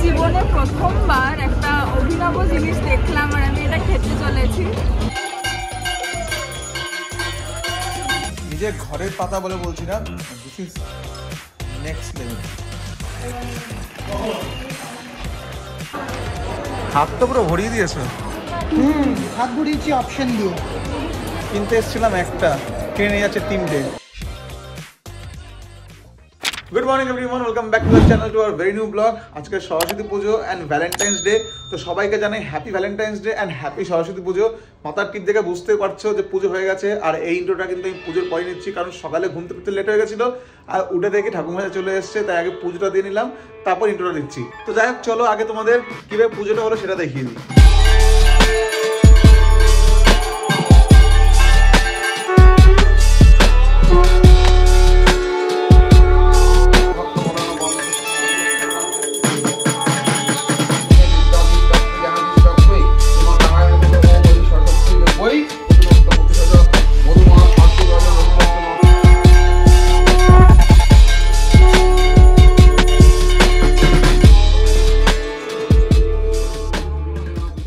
জীবনে প্রথমবার একটা অভিনব জিনিস দেখলাম আর আমি এটা খেতে চলেছি। নিজের ঘরের পাতা বলে বলছি না, দিস ইজ নেক্সট লেভেল। হাত তো পুরো ভরিয়ে দিয়েছো। হাত ভরিয়েছি অপশন দিয়ে। কিনতে এসেছিলাম একটা, কিনে নিয়ে যাচ্ছে তিনটে। Good morning everyone, welcome back to the channel to our very new blog. আজকে সরস্বতী পুজো অ্যান্ড ভ্যালেন্টাইন্স ডে। তো সবাইকে জানাই happy Valentine's day and happy Saraswati পুজো। মাথার টিপ দেখে বুঝতে পারছো যে পুজো হয়ে গেছে। আর এই ইন্ট্রোটা কিন্তু আমি পুজোর পরে নিচ্ছি, কারণ সকালে ঘুম থেকে লেট হয়ে গেছিলো আর উঠে দেখে ঠাকুরমশাই চলে এসছে, তাই আগে পুজোটা দিয়ে নিলাম, তারপর ইন্ট্রোটা দিচ্ছি। তো যাই হোক, চলো আগে তোমাদের কীভাবে পুজোটা হলো সেটা দেখিয়ে দিই।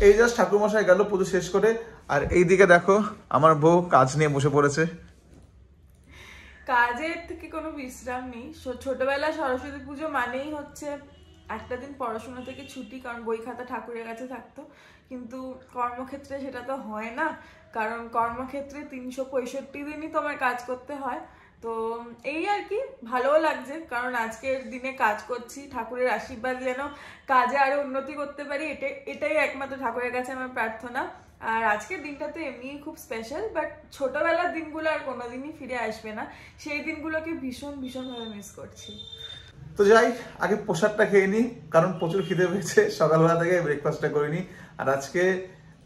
এই জাস্ট ঠাকুরমশাই গেল পুজো শেষ করে, আর এইদিকে দেখো আমার বউ কাজ নিয়ে বসে পড়েছে। কাজের থেকে কোনো বিশ্রাম নেই। ছোটবেলা সরস্বতী পুজো মানেই হচ্ছে একটা দিন পড়াশোনা থেকে ছুটি, কারণ বই খাতা ঠাকুরের কাছে থাকতো। কিন্তু কর্মক্ষেত্রে সেটা তো হয় না, কারণ কর্মক্ষেত্রে 365 দিনই তোমার কাজ করতে হয়। তো এই আর কি, ভালোও লাগছে, কারণ আজকের দিনে কাজ করছি। ঠাকুরের আশীর্বাদ যেন কাজে আরো উন্নতি করতে পারি, এটাই একমাত্র ঠাকুরের কাছে আমার প্রার্থনা। আর আজকের দিনটা তো এমনিই খুব স্পেশাল, বাট ছোটবেলার দিনগুলো আর কোনোদিনই ফিরে আসবে না। সেই দিনগুলোকে ভীষণভাবে মিস করছি। তো যাই, আগে প্রসাদটা খেয়ে নিই, কারণ প্রচুর খিদে পেয়েছে। সকালবেলা থেকে ব্রেকফাস্টটা করিনি, আর আজকে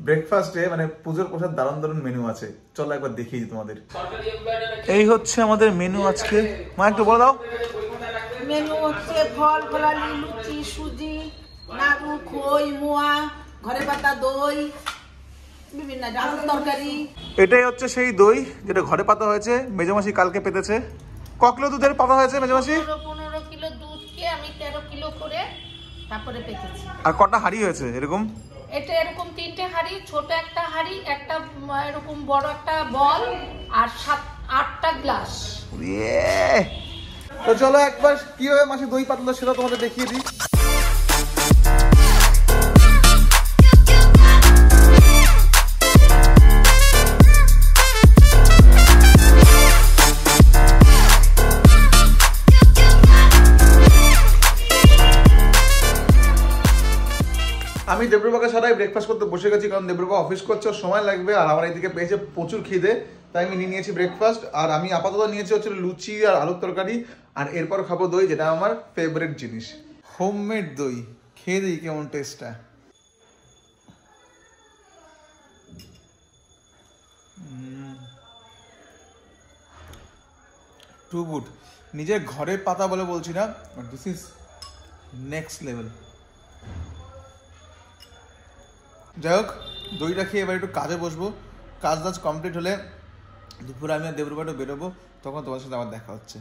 ব্রেকফাস্টে মানে পুজোর প্রসাদ দারুণ দারুণ মেনু আছে। চলো একবার দেখিয়ে দিই তোমাদের। এই হচ্ছে আমাদের মেনু আজকে। মা একটু বলে দাও। মেনু হচ্ছে ফল ফলালি, লুচি, সুজি, নাড়ু, খই, মোয়া, ঘরে পাতা দই, বিভিন্ন আলুর তরকারি। এটাই হচ্ছে সেই দই যেটা ঘরে পাতা হয়েছে, মেজমাসি কালকে পেতেছে। ক কিলো দুধের পাতা হয়েছে মেজমাসি? 15 কিলো দুধকে আমি 13 কিলো করে তারপরে পেতেছি। আর কটা হাঁড়ি হয়েছে এরকম? এটা এরকম 3টে হাঁড়ি, ছোট একটা হাঁড়ি, একটা এরকম বড় একটা বল, আর 7-8টা গ্লাস। তো চলো একবার কিভাবে মাসি দই পাতলো সেটা তোমাদের দেখিয়ে দিই। আমি দেবরূপাকে সারাই ব্রেকফাস্ট করতে বসে গেছি, কারণ দেবরূপা অফিস করছে, সময় লাগবে। আর আমার এইদিকে পেয়েছে প্রচুর খিদে, তাই আমি নিয়ে নিয়েছি ব্রেকফাস্ট। আর আমি আপাতত নিয়েছি হচ্ছে লুচি আর আলুর তরকারি, আর এরপর খাবো দই, যেটা আমার ফেভারিট জিনিস, হোমমেড দই। খেয়ে দিই কেমন টেস্টটা। Too good. নিজের ঘরের পাতা বলে বলছি না, but this is next level. যাই হোক, দইটা খেয়ে এবার একটু কাজে বসবো। কাজ কমপ্লিট হলে দুপুরে আমি আর দেবরূপা একটু বেরোবো, তখন তোমার সাথে আবার দেখা হচ্ছে।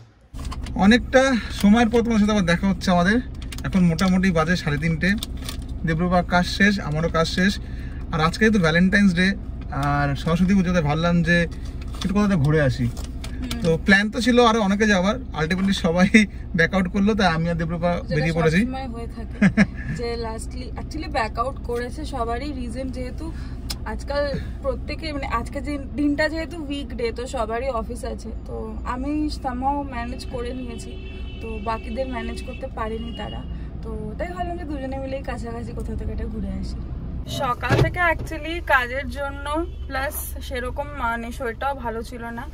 অনেকটা সময়ের পর তোমার সাথে আবার দেখা হচ্ছে আমাদের। এখন মোটামুটি বাজে 3:30। দেবরূপার কাজ শেষ, আমারও কাজ শেষ। আর আজকে তো ভ্যালেন্টাইন্স ডে আর সরস্বতী পুজোতে ভাবলাম যে একটু কোথাও ঘুরে আসি। তো প্ল্যান তো ছিল আরো অনেকে যাওয়ার, আলটিমেটলি সবাই ব্যাক আউট করলো, তাই আমি আর দেবরূপা বেরিয়ে পড়েছি। যে লাস্টলি অ্যাকচুয়ালি ব্যাক আউট করেছে সবারই রিজন, যেহেতু আজকাল প্রত্যেকে মানে আজকে যে দিনটা যেহেতু উইকডে, তো সবারই অফিস আছে। তো আমি সামহাও ম্যানেজ করে নিয়েছি, তো বাকিদের ম্যানেজ করতে পারেনি তারা। তো তাই ভাবলাম যে দুজনে মিলেই কাছাকাছি কোথাও থেকে এটা ঘুরে আসি। সকাল থেকে অ্যাকচুয়ালি কাজের জন্য প্লাস সেরকম মানে শরীরটাও ভালো ছিল না,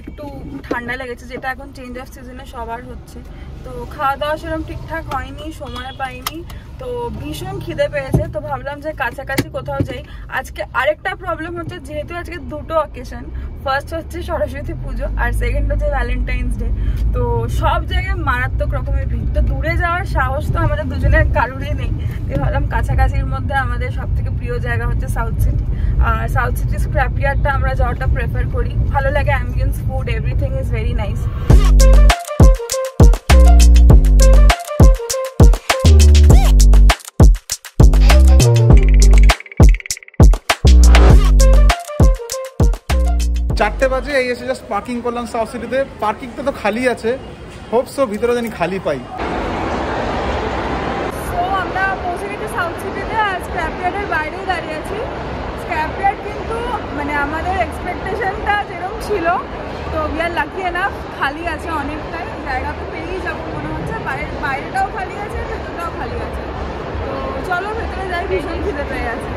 একটু ঠান্ডা লেগেছে, যেটা এখন চেঞ্জ অফ সিজনে সবার হচ্ছে। তো খাওয়া দাওয়া সেরকম ঠিকঠাক হয়নি, সময় পাইনি, তো ভীষণ খিদে পেয়েছে। তো ভাবলাম যে কাছাকাছি কোথাও যাই। আজকে আরেকটা প্রবলেম হচ্ছে, যেহেতু আজকে দুটো অকেশন, ফার্স্ট হচ্ছে সরস্বতী পুজো আর সেকেন্ড হচ্ছে ভ্যালেন্টাইন্স ডে। তো সব জায়গায় মারাত্মক রকমের ভিড়, তো দূরে যাওয়ার সাহস তো আমাদের দুজনের কারোরই নেই। তো ভাবলাম কাছাকাছির মধ্যে আমাদের সব থেকে প্রিয় জায়গা হচ্ছে সাউথ সিটি। আর সাউথ সিটি স্ক্র্যাপ ইয়ার্ডটা আমরা যাওয়াটা প্রেফার করি, ভালো লাগে, ambience, food, everything is very nice. 4টে বাজে, এই এসে জাস্ট পার্কিং করলাম সাউথ সিটিতে। পার্কিংটা তো খালি আছে, হোপসো ভিতরে জানি খালি পাই। তো আমরা পৌঁছে গেছি সাউথ সিটিতে, আর স্ক্র্যাপইয়ার্ডের বাইরেই দাঁড়িয়ে আছি। স্ক্র্যাপইয়ার্ড কিন্তু মানে আমাদের এক্সপেকটেশনটা যেরকম ছিল, তো উই আর লাকি এনাফ, খালি আছে অনেকটাই, জায়গা তো পেয়েই যাবো মনে হচ্ছে। বাইরেটাও খালি আছে, ভেতরটাও খালি আছে। তো চলো ভেতরে যাই, ভীষণ খিদে পেয়ে আছে।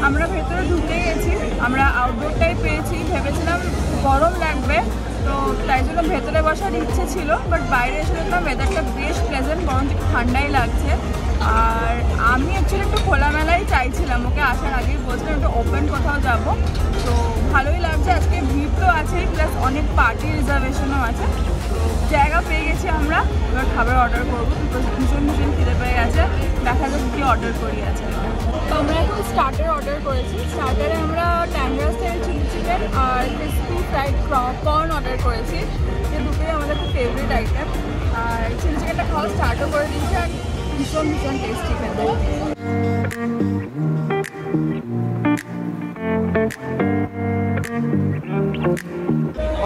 আমরা ভেতরে ঢুকে গেছি, আমরা আউটডোরটাই পেয়েছি। ভেবেছিলাম গরম লাগবে, তো তাই জন্য ভেতরে বসার ইচ্ছে ছিল, বাট বাইরে এসে দেখলাম ওয়েদারটা বেশ প্লেজেন্ট, বরঞ্চ একটু ঠান্ডাই লাগছে। আর আমি অ্যাকচুয়ালি একটু খোলামেলাই চাইছিলাম, ওকে আসার আগেই বলছিলাম একটু ওপেন কোথাও যাব, তো ভালোই লাগছে। আজকে ভিড় তো আছেই, প্লাস অনেক পার্টি রিজার্ভেশনও আছে। তো জায়গা পেয়ে গেছি আমরা, এবার খাবার অর্ডার করবো, বিকজ ভীষণ খিদে পেয়ে গেছে। দেখা যাক কী অর্ডার করি আছে। তো আমরা এখন স্টার্টার অর্ডার করেছি। স্টার্টারে আমরা ট্যাংরা স্টাইল চিলি চিকেন আর ক্রিসপি ফ্রাইড কর্ন অর্ডার করেছি। যে দুটোই আমাদের খুব ফেভারিট আইটেম। আর চিলি চিকেনটা খাওয়া স্টার্টও করে দিয়েছি, আর ভীষণ টেস্টি খেতে।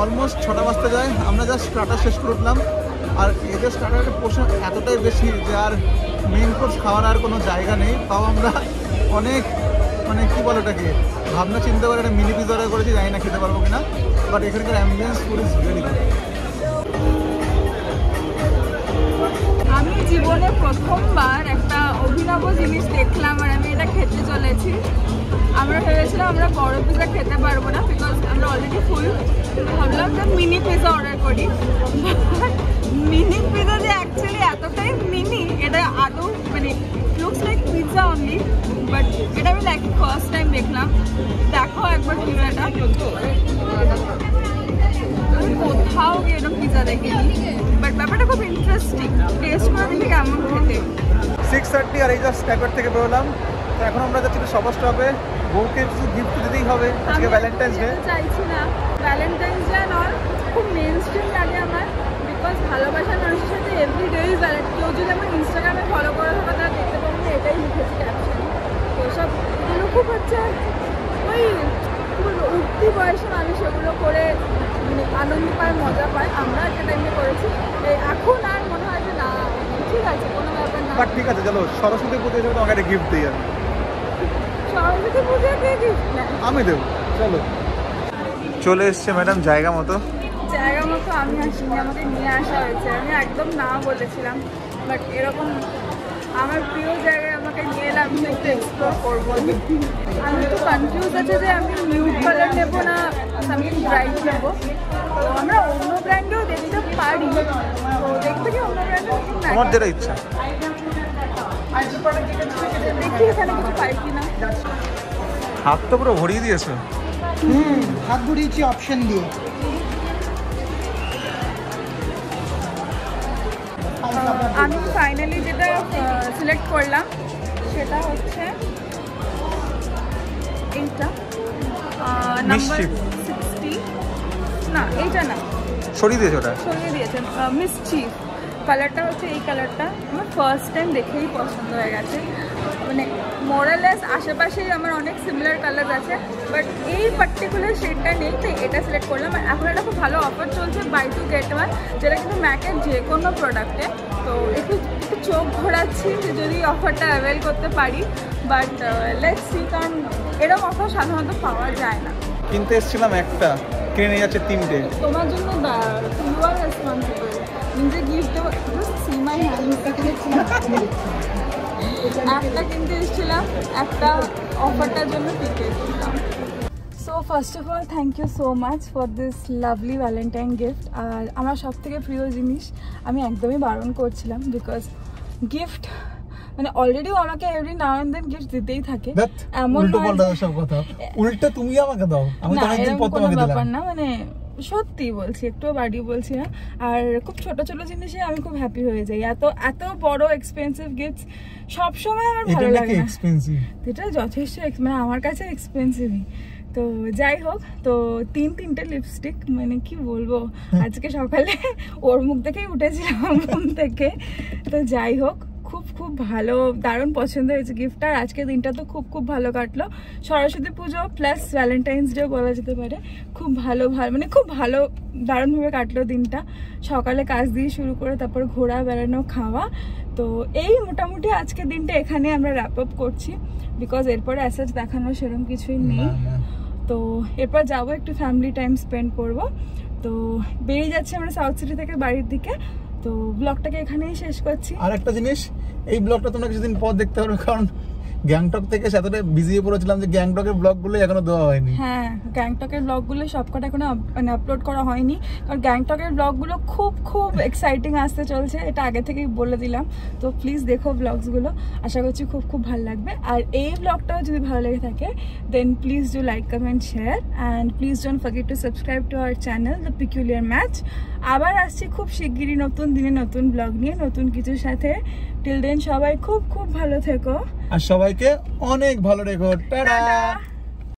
অলমোস্ট 6টা বাজতে যায়, আমরা জাস্ট স্টার্টার শেষ করে উঠলাম। আর এদের স্টার্টারের পোর্শন এতটাই বেশি যে আর মেইন কোর্স খাওয়ার আর কোনো জায়গা নেই। তাও আমরা অনেক মানে কী বলো ওটাকে, ভাবনা চিন্তা করে একটা মিনি পিজা অর্ডার করেছি, জানি না খেতে পারবো কিনা, বাট এখানকার ambience food is very good. আমি জীবনে প্রথমবার একটা অভিনব জিনিস দেখলাম, আর আমি এটা খেতে চলেছি। আমরা ভেবেছিলাম আমরা বড় পিজা খেতে পারবো না, বিকজ আমরা অলরেডি ফুল। ভাবলাম যে মিনি পিজা অর্ডার করি। মিনি পিজা যে অ্যাকচুয়ালি এতটাই মিনি, এটা আদৌ মানে looks like pizza only, but এটা আমি লাইক ফার্স্ট টাইম দেখলাম। দেখো একবার পিজাটা, কোথাও গিয়ে এরকম পিজা দেখিনি, বাট ব্যাপারটা খুব ইন্টারেস্টিং। টেস্ট করে দেখি কেমন খেতে। 6:30 আর এই জাস্ট স্ক্র্যাপইয়ার্ড থেকে বেরোলাম। তো এখন আমরা যাচ্ছি সবার স্টপে। বউকে কিছু গিফট দিতেই হবে, আজকে ভ্যালেন্টাইন্স ডে। চাইছি না ভ্যালেন্টাইন্স ডে নয়, খুব মেন স্ট্রিম লাগে আমার, বিকজ ভালোবাসার মানুষের সাথে এভরিডে ইজ ভ্যালেন্টাইন। কেউ যদি আমার ইনস্টাগ্রামে ফলো করে থাকা, তারা দেখতে পাবো না, এটাই লিখেছি ক্যাপশন। তো সব এগুলো খুব হচ্ছে ওই উঠতি বয়সী মানুষ এগুলো করে মানে আনন্দ পায়, মজা পায়। আমরা একটা টাইমে করেছি, এখন আর মনে হয় যে না ঠিক আছে, কোনো ব্যাপার না। বাট ঠিক আছে, চলো সরস্বতী পুজো হিসেবে তোমাকে একটা গিফট দিই। সরস্বতী পুজোতে গিফট আমি দেবো, চলো। চলে এসছে ম্যাডাম জায়গা মতো। আমি আসিনি, আমাকে নিয়ে আসা হয়েছে। আমি একদম না বলেছিলাম, বাট এরকম আমার প্রিয় জায়গায় আমাকে নিয়ে এলে আমি একটু এক্সপ্লোর করবো। আমি একটু কনফিউজ আছে যে আমি নিউড কালার নেবো না সামথিং ব্রাইট নেবো। তো আমরা অন্য ব্র্যান্ডেও দেখতে পারি, তো দেখতে কি অন্য ব্র্যান্ডেও তোমার যেটা ইচ্ছা। দেখি এখানে কিছু পাই কিনা। হাত তো পুরো ভরিয়ে দিয়েছো। হাত ভরিয়েছি অপশন দিয়ে। আমি ফাইনালি যেটা সিলেক্ট করলাম সেটা হচ্ছে এইটা, নাম্বার 60। না এইটা না, সরিয়ে দিয়েছে, ওটা সরিয়ে দিয়েছেন। মিসচিফ কালারটা হচ্ছে এই কালারটা। আমার ফার্স্ট টাইম দেখেই পছন্দ হয়ে গেছে। মানে মোরালেস আশেপাশেই আমার অনেক সিমিলার কালার আছে, বাট এই পার্টিকুলার শেডটা নেই, তাই এটা সিলেক্ট করলাম। আর এখন একটা খুব ভালো অফার চলছে, বাই টু গেট ওয়ান, যেটা কিন্তু ম্যাকের যে কোনো প্রোডাক্টে। তো একটু চোখ ঘোরাচ্ছি যে যদি অফারটা অ্যাভেল করতে পারি, বাট লেটস সি, কারণ এরকম অফার সাধারণত পাওয়া যায় না। কিনতে এসেছিলাম একটা, কিনে নিয়ে যাচ্ছে 3টে। তোমার জন্য ইউ আর রেসপন্সিবল। নিজে গিফট দেবো, সি মাই হ্যান্ড। একটা কিনতে এসেছিলাম, একটা অফারটার জন্য টিকে দিলাম। So first of all thank you so much for this lovely Valentine gift. আর আমার সব থেকে প্রিয় জিনিস আমি একদমই বারণ করছিলাম, বিকজ গিফট মানে অলরেডিও আমাকে every now and then gift দিতেই থাকে। এমন সব কথা উল্টো তুমি আমাকে দাও, আমি তো অনেকদিন পর তোমাকে দিলাম। ব্যাপার না, মানে সত্যি বলছি, একটু বাড়ি বলছি না। আর খুব ছোট ছোট জিনিসে আমি খুব হ্যাপি হয়ে যাই। এত বড় এক্সপেন্সিভ গিফট সবসময় আমার ভালো লাগে না। এটা যথেষ্ট মানে আমার কাছে এক্সপেন্সিভই, তো যাই হোক, তো তিনটে লিপস্টিক, মানে কি বলবো, আজকে সকালে ওর মুখ দেখেই উঠেছিলাম ঘুম থেকে। তো যাই হোক, খুব ভালো, দারুণ পছন্দ হয়েছে গিফটটা। আর আজকের দিনটা তো খুব ভালো কাটলো, সরস্বতী পুজো প্লাস ভ্যালেন্টাইন্স ডে বলা যেতে পারে। খুব ভালো মানে খুব ভালো, দারুণভাবে কাটলো দিনটা। সকালে কাজ দিয়ে শুরু করে তারপর ঘোরা বেড়ানো খাওয়া। তো এই মোটামুটি আজকের দিনটা এখানে আমরা র্যাপ আপ করছি, বিকজ এরপরে অ্যাসাজ দেখানো সেরকম কিছুই নেই। তো এরপর যাবো একটু ফ্যামিলি টাইম স্পেন্ড করব। তো বেরিয়ে যাচ্ছি আমরা সাউথ সিটি থেকে বাড়ির দিকে। তো ব্লগটাকে এখানেই শেষ করছি। আর একটা জিনিস, এই ব্লগটা তোমরা কিছুদিন পর দেখতে পারবে, কারণ গ্যাংটক থেকে এতটাই বিজি হয়ে পড়েছিলাম যে গ্যাংটকের ব্লগগুলো এখনো দেওয়া হয়নি। হ্যাঁ, গ্যাংটকের ব্লগগুলো সবকটা এখনো মানে আপলোড করা হয়নি, কারণ গ্যাংটকের ব্লগগুলো খুব এক্সাইটিং আসতে চলছে, এটা আগে থেকেই বলে দিলাম। তো প্লিজ দেখো ব্লগসগুলো, আশা করছি খুব ভালো লাগবে। আর এই ব্লগটাও যদি ভালো লেগে থাকে then please do like, comment, share and please don't forget to subscribe to our channel the Peculiar Match. আবার আসছি খুব শিগগিরই নতুন দিনে নতুন ব্লগ নিয়ে, নতুন কিছুর সাথে। টিল দেন সবাই খুব ভালো থেকো আর সবাইকে অনেক ভালো রেখো। টাটা।